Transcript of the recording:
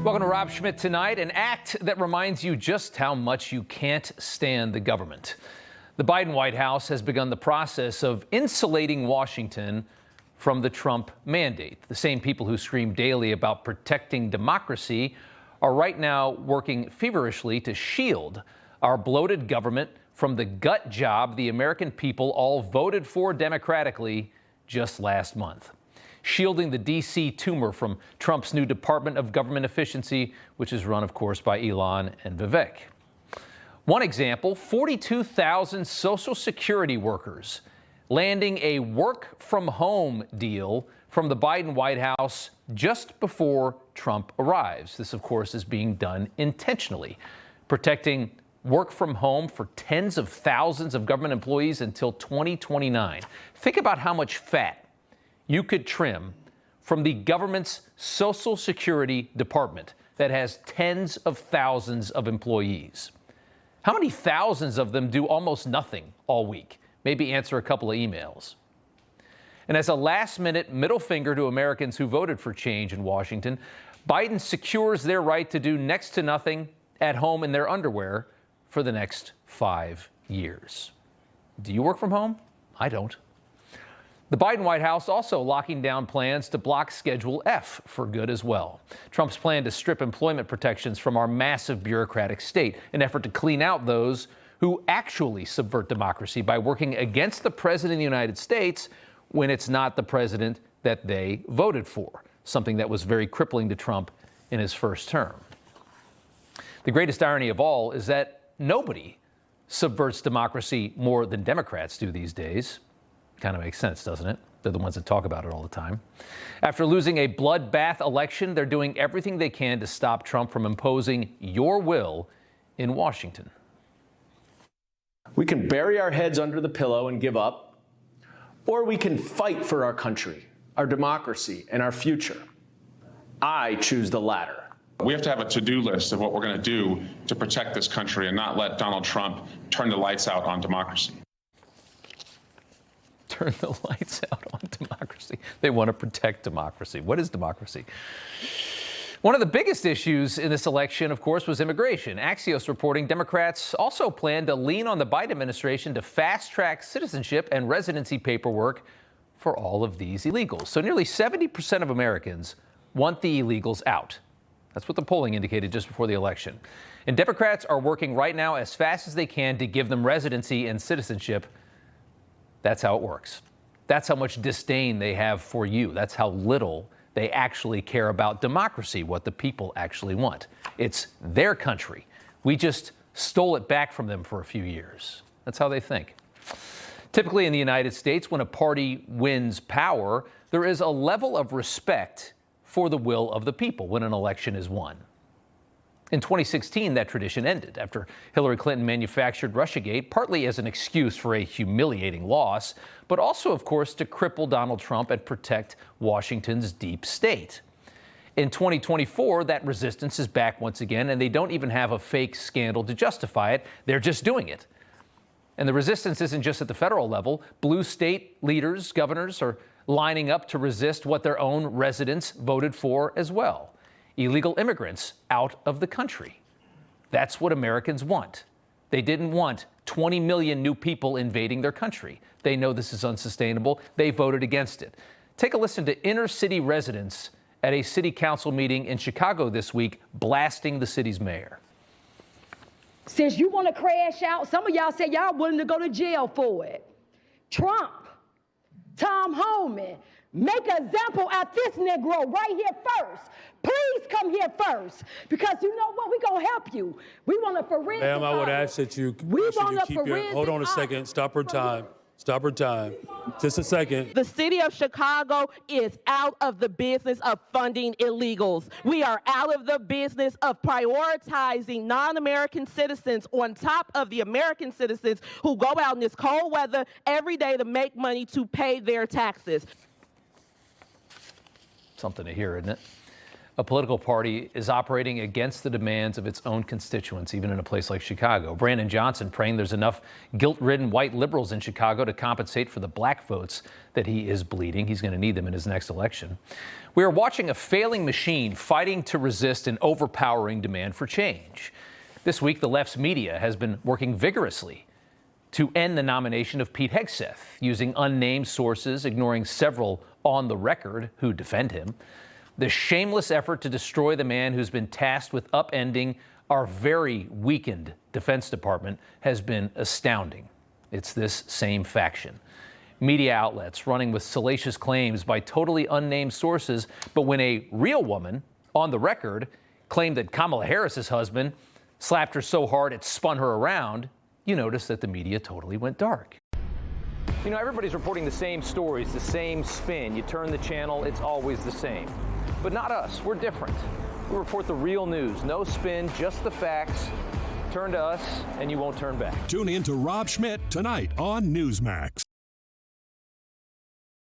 Welcome to Rob Schmitt Tonight, an act that reminds you just how much you can't stand the government. The Biden White House has begun the process of insulating Washington from the Trump mandate. The same people who scream daily about protecting democracy are right now working feverishly to shield our bloated government from the gut job the American people all voted for democratically just last month. Shielding the D.C. tumor from Trump's new Department of Government Efficiency, which is run, of course, by Elon and Vivek. One example, 42,000 Social Security workers landing a work-from-home deal from the Biden White House just before Trump arrives. This, of course, is being done intentionally, protecting work from home for tens of thousands of government employees until 2029. Think about how much fat you could trim from the government's Social Security department that has tens of thousands of employees. How many thousands of them do almost nothing all week? Maybe answer a couple of emails. And as a last-minute middle finger to Americans who voted for change in Washington, Biden secures their right to do next to nothing at home in their underwear for the next 5 years. Do you work from home? I don't. The Biden White House also locking down plans to block Schedule F for good as well. Trump's plan to strip employment protections from our massive bureaucratic state, an effort to clean out those who actually subvert democracy by working against the president of the United States when it's not the president that they voted for, something that was very crippling to Trump in his first term. The greatest irony of all is that nobody subverts democracy more than Democrats do these days. Kind of makes sense, doesn't it? They're the ones that talk about it all the time. After losing a bloodbath election, they're doing everything they can to stop Trump from imposing your will in Washington. We can bury our heads under the pillow and give up, or we can fight for our country, our democracy, and our future. I choose the latter. We have to have a to-do list of what we're going to do to protect this country and not let Donald Trump turn the lights out on democracy. Turn the lights out on democracy. They want to protect democracy. What is democracy? One of the biggest issues in this election, of course, was immigration. Axios reporting Democrats also plan to lean on the Biden administration to fast-track citizenship and residency paperwork for all of these illegals. So nearly 70% of Americans want the illegals out. That's what the polling indicated just before the election. And Democrats are working right now as fast as they can to give them residency and citizenship. That's how it works. That's how much disdain they have for you. That's how little they actually care about democracy, what the people actually want. It's their country. We just stole it back from them for a few years. That's how they think. Typically in the United States, when a party wins power, there is a level of respect for the will of the people when an election is won. In 2016, that tradition ended after Hillary Clinton manufactured Russiagate, partly as an excuse for a humiliating loss, but also, of course, to cripple Donald Trump and protect Washington's deep state. In 2024, that resistance is back once again, and they don't even have a fake scandal to justify it. They're just doing it. And the resistance isn't just at the federal level. Blue state leaders, governors, are lining up to resist what their own residents voted for as well. Illegal immigrants out of the country. That's what Americans want. They didn't want 20 million new people invading their country. They know this is unsustainable. They voted against it. Take a listen to inner city residents at a city council meeting in Chicago this week, blasting the city's mayor. Since you want to crash out, some of y'all say y'all willing to go to jail for it. Trump, Tom Homan, make an example out this Negro right here first. Please come here first, because you know what? We're going to help you. We want a forensic Ma'am, I would ask that you keep your... Hold on a second. Stop her time. Stop her time. Just a second. The city of Chicago is out of the business of funding illegals. We are out of the business of prioritizing non-American citizens on top of the American citizens who go out in this cold weather every day to make money to pay their taxes. Something to hear, isn't it? a political party is operating against the demands of its own constituents, even in a place like Chicago. Brandon Johnson praying there's enough guilt-ridden white liberals in Chicago to compensate for the black votes that he is bleeding. He's going to need them in his next election. We are watching a failing machine fighting to resist an overpowering demand for change. This week, the left's media has been working vigorously to end the nomination of Pete Hegseth, using unnamed sources, ignoring several on the record who defend him. The shameless effort to destroy the man who's been tasked with upending our very weakened Defense Department has been astounding. It's this same faction. Media outlets running with salacious claims by totally unnamed sources, but when a real woman on the record claimed that Kamala Harris's husband slapped her so hard it spun her around, you notice that the media totally went dark. You know, everybody's reporting the same stories, the same spin. You turn the channel, it's always the same. But not us. We're different. We report the real news. No spin, just the facts. Turn to us, and you won't turn back. Tune in to Rob Schmitt Tonight on Newsmax.